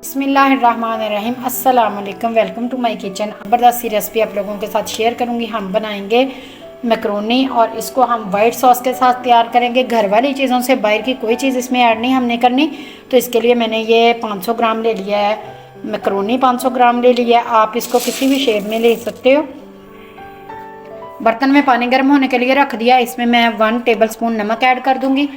बिस्मिल्लाहिर्रहमानिर्रहीम। अस्सलाम वालेकुम, वेलकम टू माय किचन। ज़बरदस्त सी रेसिपी आप लोगों के साथ शेयर करूंगी। हम बनाएंगे मैक्रोनी और इसको हम वाइट सॉस के साथ तैयार करेंगे। घर वाली चीज़ों से, बाहर की कोई चीज़ इसमें ऐड नहीं हमने करनी। तो इसके लिए मैंने ये 500 ग्राम ले लिया है मैक्रोनी, 500 ग्राम ले लिया है। आप इसको किसी भी शेप में ले सकते हो। बर्तन में पानी गर्म होने के लिए रख दिया। इसमें मैं 1 टेबल स्पून नमक ऐड कर दूंगी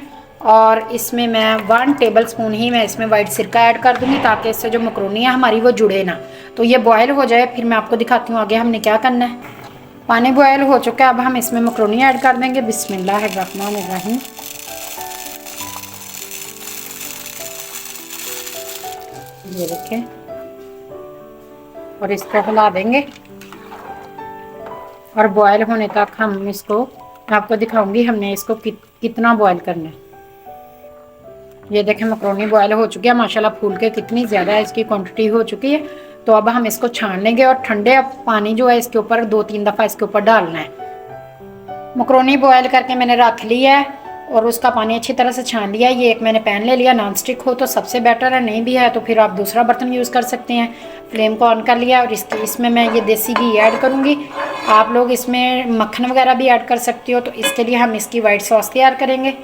और इसमें मैं 1 टेबल स्पून ही मैं इसमें वाइट सिरका ऐड कर दूंगी, ताकि इससे जो मैक्रोनी है हमारी वो जुड़े ना। तो ये बॉयल हो जाए, फिर मैं आपको दिखाती हूँ आगे हमने क्या करना है। पानी बॉयल हो चुका है, अब हम इसमें मैक्रोनी ऐड कर देंगे। बिस्मिल्लाहिर्रहमानिर्रहीम। ये देखें, और इसको हिला देंगे और बॉयल होने तक हम इसको, आपको दिखाऊंगी हमने इसको कितना बॉयल करना है। ये देखें, मैक्रोनी बॉयल हो चुकी है माशाल्लाह, फूल के कितनी ज़्यादा इसकी क्वांटिटी हो चुकी है। तो अब हम इसको छान लेंगे और ठंडे पानी जो है इसके ऊपर 2-3 दफ़ा इसके ऊपर डालना है। मैक्रोनी बॉयल करके मैंने रख लिया है और उसका पानी अच्छी तरह से छान लिया है। ये एक मैंने पैन ले लिया, नॉन स्टिक हो तो सबसे बेटर है, नहीं भी है तो फिर आप दूसरा बर्तन यूज़ कर सकते हैं। फ्लेम को ऑन कर लिया और इसमें मैं ये देसी घी ऐड करूँगी। आप लोग इसमें मक्खन वगैरह भी ऐड कर सकते हो। तो इसके लिए हम इसकी वाइट सॉस तैयार करेंगे।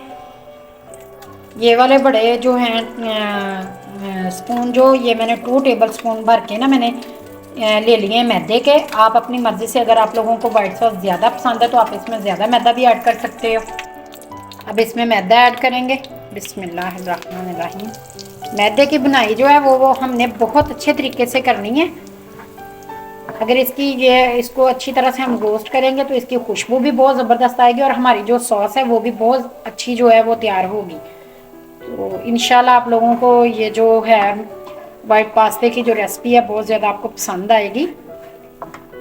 ये वाले बड़े जो हैं स्पून, जो ये मैंने 2 टेबल स्पून भर के ना मैंने ले लिए हैं मैदे के। आप अपनी मर्ज़ी से, अगर आप लोगों को वाइट सॉस ज़्यादा पसंद है तो आप इसमें ज़्यादा मैदा भी ऐड कर सकते हो। अब इसमें मैदा ऐड करेंगे। बिस्मिल्लाहिर्रहमानिर्रहीम। मैदे की बुनाई जो है वो हमने बहुत अच्छे तरीके से करनी है। अगर इसको अच्छी तरह से हम रोस्ट करेंगे तो इसकी खुशबू भी बहुत ज़बरदस्त आएगी और हमारी जो सॉस है वो भी बहुत अच्छी जो है वो तैयार होगी। तो इंशाल्लाह आप लोगों को ये जो है वाइट पास्ते की जो रेसिपी है बहुत ज़्यादा आपको पसंद आएगी।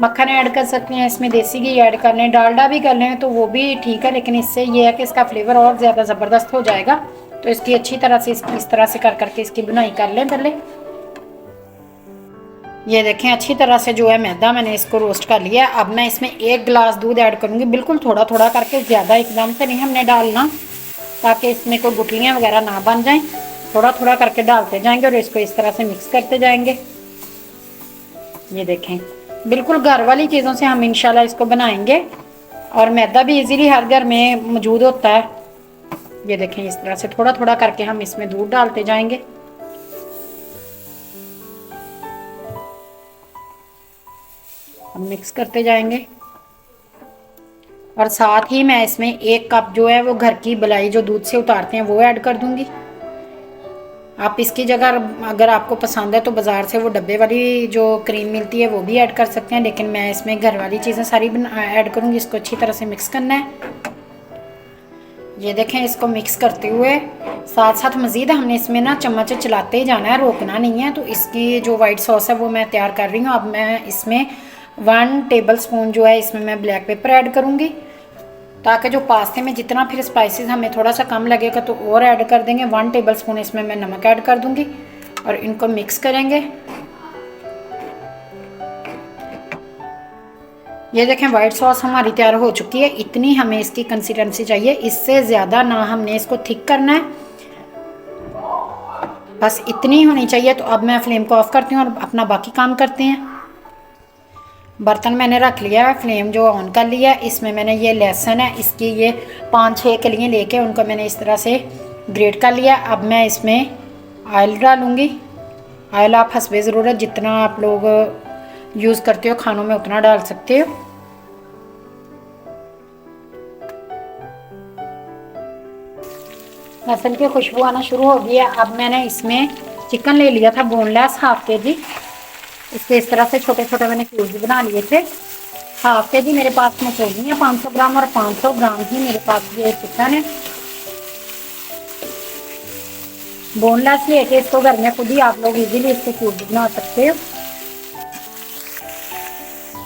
मक्खन ऐड कर सकते हैं इसमें, देसी घी ऐड कर लें, डालडा भी कर लें तो वो भी ठीक है, लेकिन इससे ये है कि इसका फ्लेवर और ज़्यादा ज़बरदस्त हो जाएगा। तो इसकी अच्छी तरह से इस तरह से कर करके इसकी बुनाई कर लें पहले। ये देखें, अच्छी तरह से जो है मैदा मैंने इसको रोस्ट कर लिया। अब मैं इसमें 1 गिलास दूध ऐड करूँगी, बिल्कुल थोड़ा थोड़ा करके, ज़्यादा एकदम से नहीं हमने डालना, ताकि इसमें कोई गुठलियाँ वगैरह ना बन जाएं। थोड़ा थोड़ा करके डालते जाएंगे और इसको इस तरह से मिक्स करते जाएंगे। ये देखें, बिल्कुल घर वाली चीज़ों से हम इंशाल्लाह इसको बनाएंगे और मैदा भी इजीली हर घर में मौजूद होता है। ये देखें, इस तरह से थोड़ा थोड़ा करके हम इसमें दूध डालते जाएंगे। हम मिक्स करते जाएंगे और साथ ही मैं इसमें 1 कप जो है वो घर की मलाई जो दूध से उतारते हैं वो ऐड कर दूंगी। आप इसकी जगह, अगर आपको पसंद है तो बाज़ार से वो डब्बे वाली जो क्रीम मिलती है वो भी ऐड कर सकते हैं, लेकिन मैं इसमें घर वाली चीज़ें सारी ऐड करूँगी। इसको अच्छी तरह से मिक्स करना है। ये देखें, इसको मिक्स करते हुए साथ साथ मज़ीद हमने इसमें ना चम्मच चलाते ही जाना है, रोकना नहीं है। तो इसकी जो वाइट सॉस है वो मैं तैयार कर रही हूँ। अब मैं इसमें 1 टेबल स्पून जो है इसमें मैं ब्लैक पेपर ऐड करूँगी, ताकि जो पास्ते में जितना फिर स्पाइसेस हमें थोड़ा सा कम लगेगा तो और ऐड कर देंगे। 1 टेबल स्पून इसमें मैं नमक ऐड कर दूंगी और इनको मिक्स करेंगे। ये देखें, वाइट सॉस हमारी तैयार हो चुकी है। इतनी हमें इसकी कंसिस्टेंसी चाहिए, इससे ज़्यादा ना हमने इसको थिक करना है, बस इतनी होनी चाहिए। तो अब मैं फ्लेम को ऑफ करती हूँ और अपना बाकी काम करते हैं। बर्तन मैंने रख लिया है, फ्लेम जो ऑन कर लिया है। इसमें मैंने ये लहसुन है, इसकी ये 5-6 कलियाँ लेके उनको मैंने इस तरह से ग्रेट कर लिया। अब मैं इसमें ऑयल डालूँगी। ऑयल आप हस्बे ज़रूरत जितना आप लोग यूज़ करते हो खानों में उतना डाल सकते हो। लहसुन की खुशबू आना शुरू हो गई है। अब मैंने इसमें चिकन ले लिया था बोनलेस, ½ kg। इसके इस तरह से छोटे छोटे मैंने क्यूब्स बना लिए थे। ½ kg मेरे पास में चाहिए है, 500 ग्राम, और 500 ग्राम ही मेरे पास ये चिकन है। बोनलेस लेके इसको घर में खुद ही आप लोग इजीली इसके क्यूब्स बना सकते हो।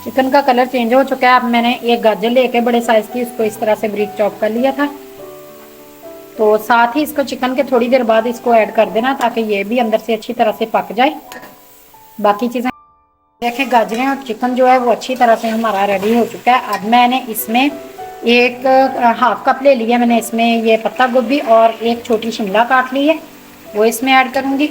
चिकन का कलर चेंज हो चुका है। अब मैंने 1 गाजर लेके बड़े साइज की, इसको इस तरह से ब्रीक चॉप कर लिया था। तो साथ ही इसको चिकन के थोड़ी देर बाद इसको ऐड कर देना, ताकि ये भी अंदर से अच्छी तरह से पक जाए। बाकी चीज़ें देखें, गाजरें और चिकन जो है वो अच्छी तरह से हमारा रेडी हो चुका है। अब मैंने इसमें 1 कप ले लिया मैंने इसमें ये पत्ता गोभी, और 1 छोटी शिमला काट ली है वो इसमें ऐड करूँगी।